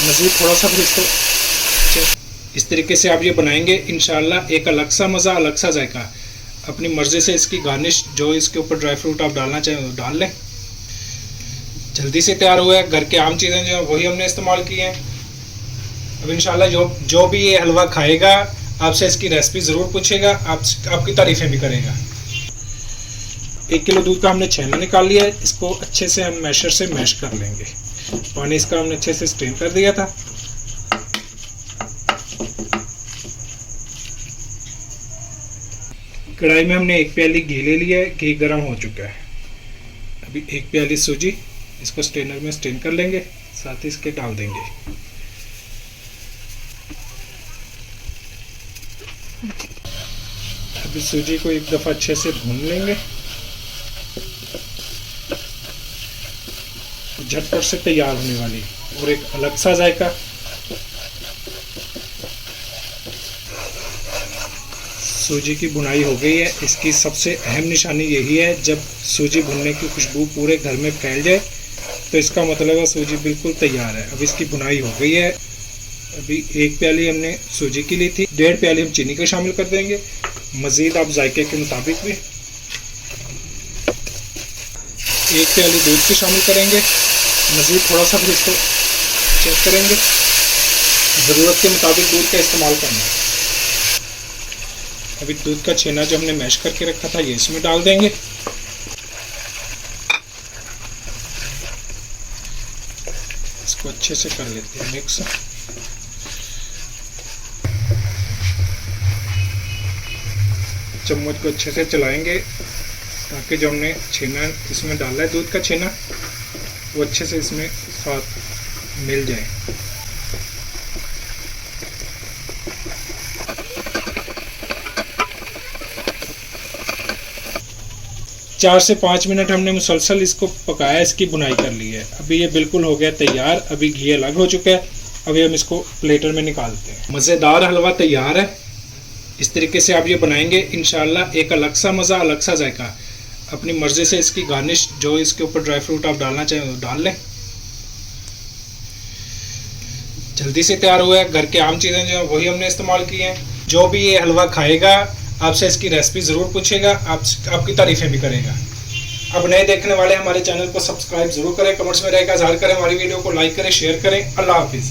मज़ीद थोड़ा सा फिर इसको इस तरीके से आप ये बनाएंगे, इंशाल्लाह एक अलग सा मज़ा, अलग सा जायका। अपनी मर्ज़ी से इसकी गार्निश जो इसके ऊपर ड्राई फ्रूट आप डालना चाहें वो डाल लें। जल्दी से तैयार हुआ है। घर के आम चीज़ें जो हैं वही हमने इस्तेमाल की हैं। अब इंशाल्लाह जो भी ये हलवा खाएगा आपसे इसकी रेसिपी ज़रूर पूछेगा, आपकी तारीफ़ें भी करेगा। 1 किलो दूध का हमने छेना निकाल लिया है। इसको अच्छे से हम मैशर से मैश कर लेंगे। पानी इसका हमने अच्छे से स्ट्रेन कर दिया था। कढ़ाई में हमने 1 प्याली घी ले लिया है। घी गर्म हो चुका है। अभी 1 प्याली सूजी इसको स्ट्रेनर में स्ट्रेन कर लेंगे, साथ ही इसके डाल देंगे। अभी सूजी को एक दफ़ा अच्छे से भून लेंगे। झटपट से तैयार होने वाली और एक अलग सा जायका। सूजी की बुनाई हो गई है। इसकी सबसे अहम निशानी यही है, जब सूजी भुनने की खुशबू पूरे घर में फैल जाए तो इसका मतलब है सूजी बिल्कुल तैयार है। अब इसकी बुनाई हो गई है। अभी 1 प्याली हमने सूजी की ली थी, 1.5 प्याली हम चीनी का शामिल कर देंगे। मज़ीद आप जायके के मुताबिक भी 1 प्याली दूध की शामिल करेंगे। मज़ीद थोड़ा सा फिर इसको चेक करेंगे। ज़रूरत के मुताबिक दूध का इस्तेमाल करना है। अभी दूध का छेना जो हमने मैश करके रखा था ये इसमें डाल देंगे। इसको अच्छे से कर लेते हैं मिक्स। चम्मच को अच्छे से चलाएंगे ताकि जो हमने छेना इसमें डाला है, दूध का छेना, वो अच्छे से इसमें साथ मिल जाए। चार से 5 मिनट हमने मुसलसल इसको पकाया, इसकी बुनाई कर ली है। अभी ये बिल्कुल हो गया तैयार। अभी घी अलग हो चुका है। अभी हम इसको प्लेटर में निकालते हैं। मज़ेदार हलवा तैयार है। इस तरीके से आप ये बनाएंगे, इंशाल्लाह एक अलग सा मज़ा, अलग सा जायका। अपनी मर्ज़ी से इसकी गार्निश जो इसके ऊपर ड्राई फ्रूट आप डालना चाहें वो डाल लें। जल्दी से तैयार हुआ है। घर के आम चीज़ें जो हैं वही हमने इस्तेमाल की हैं। जो भी ये हलवा खाएगा आपसे इसकी रेसिपी ज़रूर पूछेगा, आपकी तारीफ़ें भी करेगा। अब नए देखने वाले हमारे चैनल को सब्सक्राइब ज़रूर करें, कमेंट्स में रहकर इज़हार करें, हमारी वीडियो को लाइक करें, शेयर करें। अल्लाह हाफिज़।